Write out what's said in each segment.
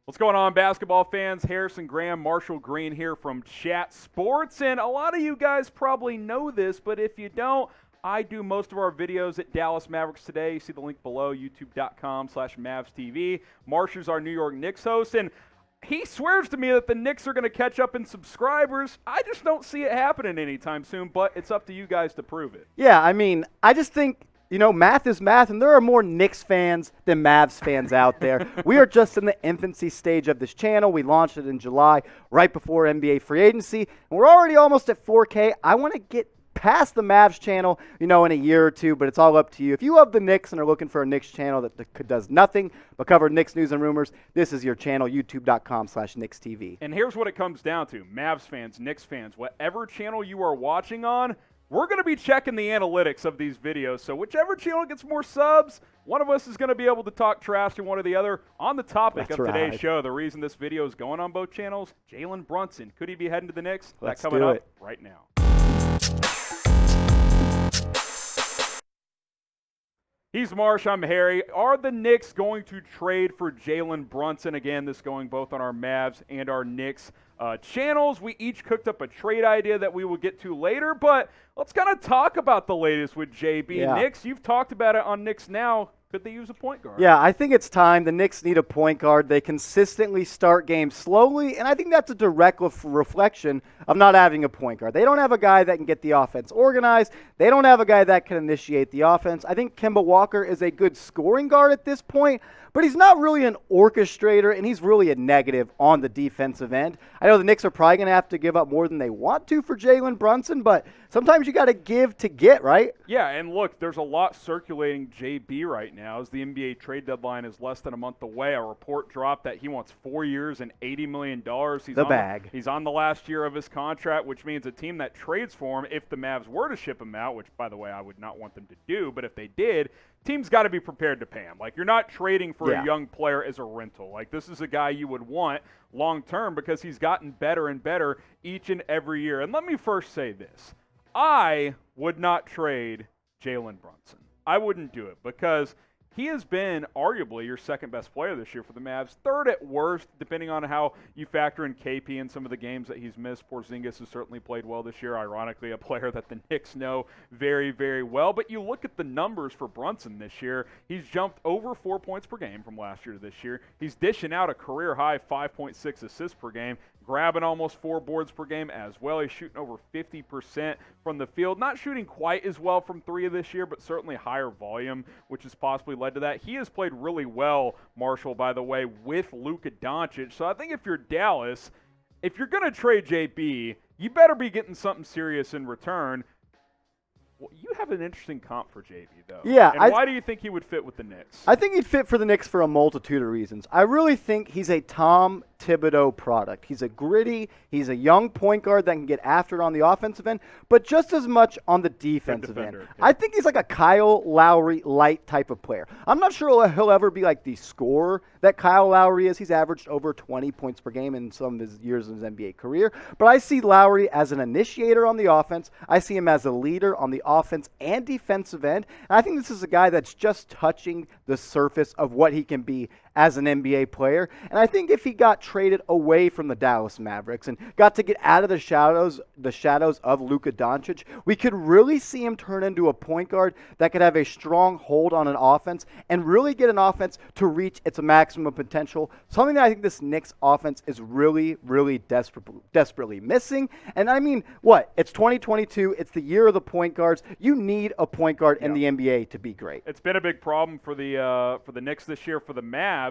What's going on, basketball fans? Harrison Graham, Marshall Green here from Chat Sports. And a lot of you guys probably know this, but if you don't, I do most of our videos at Dallas Mavericks Today. You see the link below, youtube.com/MavsTV. Marsh is our New York Knicks host, and he swears to me that the Knicks are going to catch up in subscribers. I just don't see it happening anytime soon, but it's up to you guys to prove it. Yeah, I just think, math is math, and there are more Knicks fans than Mavs fans out there. We are just in the infancy stage of this channel. We launched it in July, right before NBA free agency, and we're already almost at 4K. I want to get past the Mavs channel, in a year or two, but it's all up to you. If you love the Knicks and are looking for a Knicks channel that does nothing but cover Knicks news and rumors, this is your channel, youtube.com/KnicksTV. And here's what it comes down to. Mavs fans, Knicks fans, whatever channel you are watching on, we're going to be checking the analytics of these videos. So whichever channel gets more subs, one of us is going to be able to talk trash to one or the other on the topic of today's show. The reason this video is going on both channels, Jalen Brunson. Could he be heading to the Knicks? Let's That coming up right now. He's Marsh, I'm Harry. Are the Knicks going to trade for Jalen Brunson? Again, this going both on our Mavs and our Knicks channels. We each cooked up a trade idea that we will get to later, but let's kind of talk about the latest with JB. Yeah. Knicks, you've talked about it on Knicks Now. Could they use a point guard? Yeah, I think it's time. The Knicks need a point guard. They consistently start games slowly, and I think that's a direct reflection of not having a point guard. They don't have a guy that can get the offense organized. They don't have a guy that can initiate the offense. I think Kemba Walker is a good scoring guard at this point, but he's not really an orchestrator, and he's really a negative on the defensive end. I know the Knicks are probably going to have to give up more than they want to for Jalen Brunson, but sometimes you got to give to get, right? Yeah, and look, there's a lot circulating JB right now as the NBA trade deadline is less than a month away. A report dropped that he wants 4 years and $80 million. He's on the last year of his contract, which means a team that trades for him, if the Mavs were to ship him out, which, by the way, I would not want them to do, but if they did, teams got to be prepared to pay him. Like, you're not trading for a young player as a rental. Like, this is a guy you would want long-term because he's gotten better and better each and every year. And let me first say this. I would not trade Jalen Brunson. I wouldn't do it because he has been arguably your second-best player this year for the Mavs, third at worst, depending on how you factor in KP and some of the games that he's missed. Porzingis has certainly played well this year, ironically a player that the Knicks know very, very well. But you look at the numbers for Brunson this year, he's jumped over 4 points per game from last year to this year. He's dishing out a career-high 5.6 assists per game, grabbing almost 4 boards per game as well. He's shooting over 50% from the field. Not shooting quite as well from three this year, but certainly higher volume, which has possibly led to that. He has played really well, Marshall, by the way, with Luka Doncic. So I think if you're Dallas, if you're going to trade JB, you better be getting something serious in return. Well, you have an interesting comp for JB, though. Yeah. And why do you think he would fit with the Knicks? I think he'd fit for the Knicks for a multitude of reasons. I really think he's a Tom Thibodeau product. He's a gritty, he's a young point guard that can get after it on the offensive end, but just as much on the defensive end. Yeah. I think he's like a Kyle Lowry light type of player. I'm not sure he'll ever be like the scorer that Kyle Lowry is. He's averaged over 20 points per game in some of his years in his NBA career, but I see Lowry as an initiator on the offense. I see him as a leader on the offense and defensive end, and I think this is a guy that's just touching the surface of what he can be as an NBA player. And I think if he got traded away from the Dallas Mavericks and got to get out of the shadows of Luka Doncic, we could really see him turn into a point guard that could have a strong hold on an offense and really get an offense to reach its maximum potential. Something that I think this Knicks offense is really, really desperately missing. And I mean, it's 2022. It's the year of the point guards. You need a point guard in the NBA to be great. It's been a big problem for the Knicks this year. For the Mavs,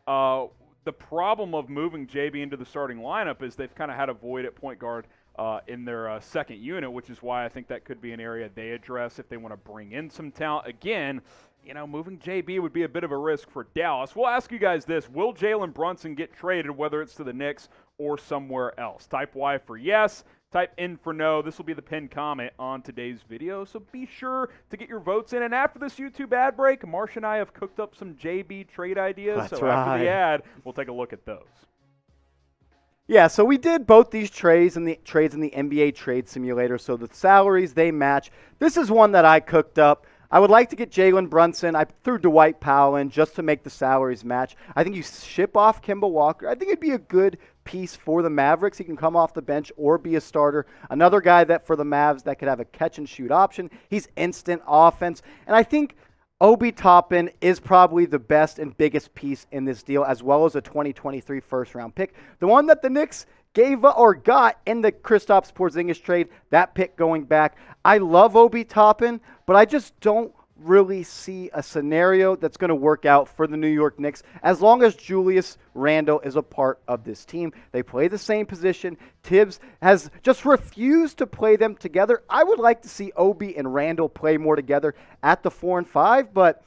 the problem of moving JB into the starting lineup is they've kind of had a void at point guard in their second unit, which is why I think that could be an area they address if they want to bring in some talent. Again, moving JB would be a bit of a risk for Dallas. We'll ask you guys this. Will Jalen Brunson get traded, whether it's to the Knicks or somewhere else? Type Y for yes. Type in for no. This will be the pinned comment on today's video, so be sure to get your votes in. And after this YouTube ad break, Marsh and I have cooked up some JB trade ideas. That's so right. After the ad, we'll take a look at those. Yeah, so we did both these trades in the NBA trade simulator. So the salaries, they match. This is one that I cooked up. I would like to get Jalen Brunson. I threw Dwight Powell in just to make the salaries match. I think you ship off Kemba Walker. I think it'd be a good piece for the Mavericks. He can come off the bench or be a starter. Another guy that for the Mavs that could have a catch-and-shoot option. He's instant offense. And I think Obi Toppin is probably the best and biggest piece in this deal, as well as a 2023 first-round pick. The one that the Knicks gave or got in the Kristaps Porzingis trade, that pick going back. I love Obi Toppin, but I just don't really see a scenario that's going to work out for the New York Knicks as long as Julius Randle is a part of this team. They play the same position. Tibbs has just refused to play them together. I would like to see Obi and Randle play more together at the 4 and 5, but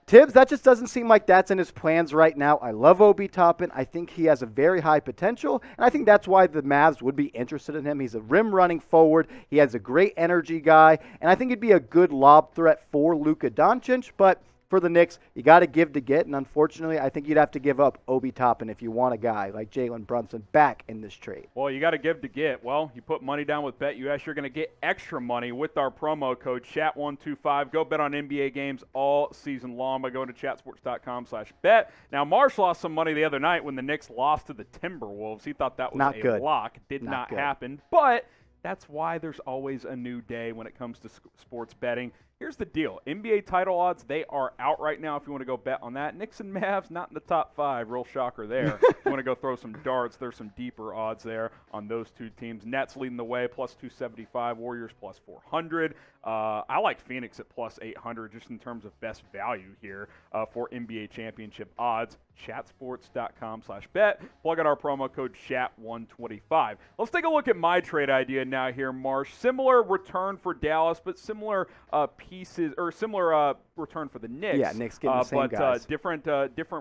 Tibbs, that just doesn't seem like that's in his plans right now. I love Obi Toppin. I think he has a very high potential, and I think that's why the Mavs would be interested in him. He's a rim-running forward. He has a great energy guy, and I think he'd be a good lob threat for Luka Doncic, but for the Knicks, you got to give to get, and unfortunately, I think you'd have to give up Obi Toppin if you want a guy like Jalen Brunson back in this trade. Well, you got to give to get. Well, you put money down with BetUS, you're going to get extra money with our promo code CHAT125. Go bet on NBA games all season long by going to chatsports.com/bet. Now, Marsh lost some money the other night when the Knicks lost to the Timberwolves. He thought that was a lock. Did not happen, but that's why there's always a new day when it comes to sports betting. Here's the deal. NBA title odds, they are out right now if you want to go bet on that. Knicks and Mavs, not in the top 5. Real shocker there. If you want to go throw some darts, there's some deeper odds there on those two teams. Nets leading the way, plus 275. Warriors, plus 400. I like Phoenix at plus 800 just in terms of best value here for NBA championship odds. Chatsports.com/bet. Plug in our promo code CHAT125. Let's take a look at my trade idea now here, Marsh. Similar return for Dallas, but similar pieces, or similar return for the Knicks. Yeah, Knicks getting the same guys. Different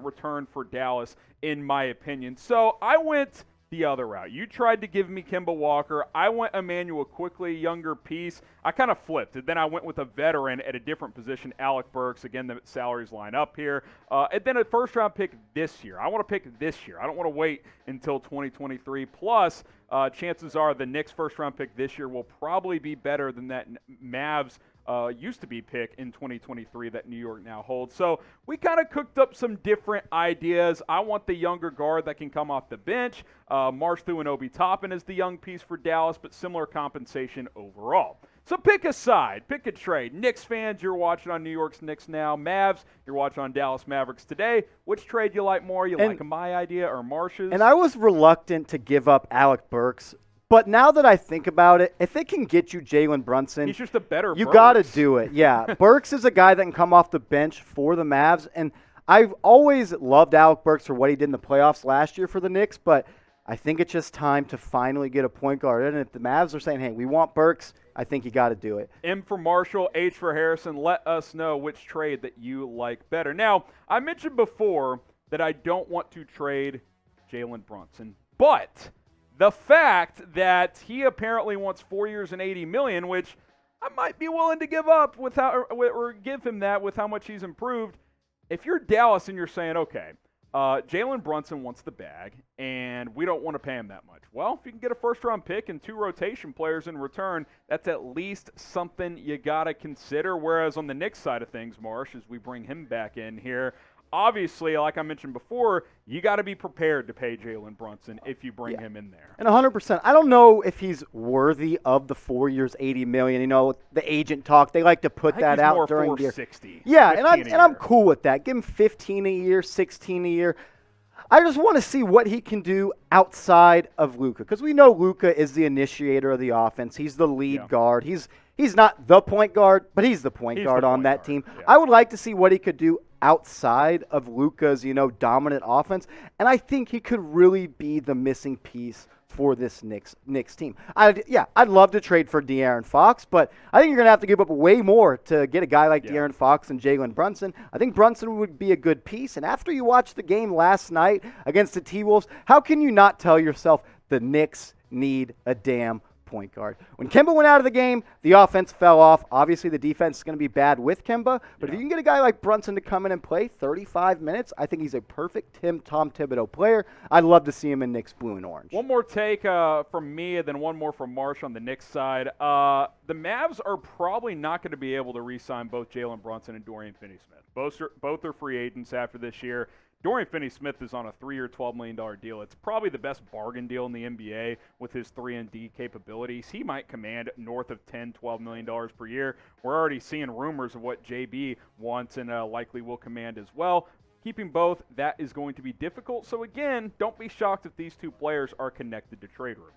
return for Dallas, in my opinion. So I went the other route. You tried to give me Kemba Walker. I went Emmanuel Quickly, younger piece. I kind of flipped. And then I went with a veteran at a different position, Alec Burks. Again, the salaries line up here. And then a first-round pick this year. I want to pick this year. I don't want to wait until 2023. Plus, chances are the Knicks' first-round pick this year will probably be better than that Mavs used to be pick in 2023 that New York now holds. So we kind of cooked up some different ideas. I want the younger guard that can come off the bench. Marsh threw an Obi Toppin as the young piece for Dallas, but similar compensation overall. So pick a side, pick a trade. Knicks fans, you're watching on New York's Knicks now. Mavs, you're watching on Dallas Mavericks today. Which trade you like more? You like my idea or Marsh's? And I was reluctant to give up Alec Burks. But now that I think about it, if it can get you Jalen Brunson, he's just a better you got to do it. Yeah, Burks is a guy that can come off the bench for the Mavs. And I've always loved Alec Burks for what he did in the playoffs last year for the Knicks. But I think it's just time to finally get a point guard. And if the Mavs are saying, hey, we want Burks, I think you got to do it. M for Marshall, H for Harrison. Let us know which trade that you like better. Now, I mentioned before that I don't want to trade Jalen Brunson. But the fact that he apparently wants 4 years and $80 million, which I might be willing to give up or give him that with how much he's improved. If you're Dallas and you're saying, okay, Jalen Brunson wants the bag, and we don't want to pay him that much. Well, if you can get a first-round pick and 2 rotation players in return, that's at least something you got to consider. Whereas on the Knicks side of things, Marsh, as we bring him back in here, obviously, like I mentioned before, you got to be prepared to pay Jalen Brunson if you bring him in there. And 100%. I don't know if he's worthy of the 4 years, $80 million. You know, the agent talk, they like to put that out during the year. 460. Yeah, and I'm cool with that. Give him 15 a year, 16 a year. I just want to see what he can do outside of Luka, because we know Luka is the initiator of the offense. He's the lead guard. He's not the point guard, but he's the point guard on that team. Yeah. I would like to see what he could do outside of Luka's, dominant offense, and I think he could really be the missing piece for this Knicks team. I'd love to trade for De'Aaron Fox, but I think you're going to have to give up way more to get a guy like De'Aaron Fox and Jalen Brunson. I think Brunson would be a good piece, and after you watch the game last night against the T-Wolves, how can you not tell yourself the Knicks need a damn point guard. When Kemba went out of the game, the offense fell off. Obviously, the defense is going to be bad with Kemba, but if you can get a guy like Brunson to come in and play 35 minutes, I think he's a perfect Tom Thibodeau player. I'd love to see him in Knicks blue and orange. One more take from me, and then one more from Marsh on the Knicks side. The Mavs are probably not going to be able to re-sign both Jalen Brunson and Dorian Finney-Smith. Both are free agents after this year. Dorian Finney-Smith is on a 3-year, $12 million deal. It's probably the best bargain deal in the NBA with his 3-and-D capabilities. He might command north of $10, $12 million per year. We're already seeing rumors of what JB wants and likely will command as well. Keeping both, that is going to be difficult. So, again, don't be shocked if these two players are connected to trade rumors.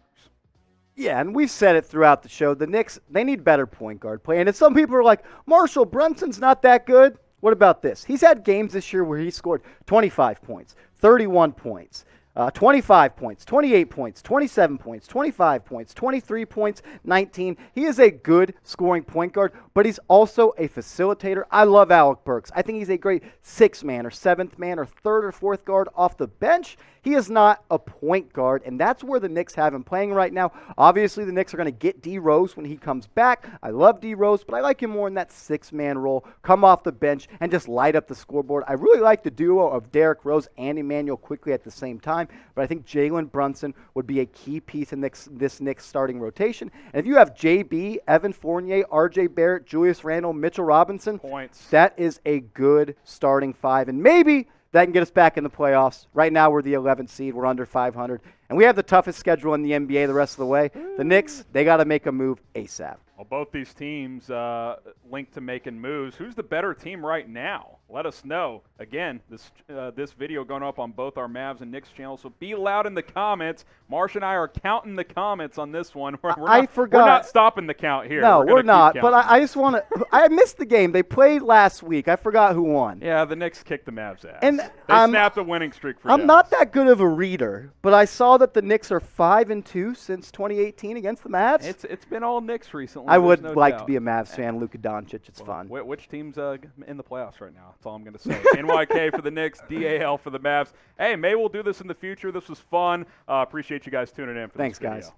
Yeah, and we've said it throughout the show. The Knicks, they need better point guard play. And some people are like, Marshall, Brunson's not that good. What about this? He's had games this year where he scored 25 points, 31 points, 25 points, 28 points, 27 points, 25 points, 23 points, 19. He is a good scoring point guard, but he's also a facilitator. I love Alec Burks. I think he's a great sixth man or seventh man or third or fourth guard off the bench. He is not a point guard, and that's where the Knicks have him playing right now. Obviously, the Knicks are going to get D. Rose when he comes back. I love D. Rose, but I like him more in that six-man role, come off the bench, and just light up the scoreboard. I really like the duo of Derrick Rose and Emmanuel quickly at the same time, but I think Jalen Brunson would be a key piece in this Knicks starting rotation. And if you have JB, Evan Fournier, RJ Barrett, Julius Randle, Mitchell Robinson, that is a good starting five, and maybe that can get us back in the playoffs. Right now, we're the 11th seed. We're under 500. And we have the toughest schedule in the NBA the rest of the way. The Knicks, they got to make a move ASAP. Well, both these teams linked to making moves. Who's the better team right now? Let us know. Again, this video going up on both our Mavs and Knicks channels, so be loud in the comments. Marsh and I are counting the comments on this one. We're not stopping the count here. No, we're not. But I just want to – I missed the game. They played last week. I forgot who won. Yeah, the Knicks kicked the Mavs' ass. And they snapped a winning streak for I'm not that good of a reader, but I saw that the Knicks are 5-2 since 2018 against the Mavs. It's been all Knicks recently. I would like to be a Mavs fan. Luka Doncic, it's fun. Which team's in the playoffs right now? That's all I'm going to say. NYK for the Knicks, DAL for the Mavs. Hey, maybe we'll do this in the future. This was fun. Appreciate you guys tuning in for this video. Thanks, guys.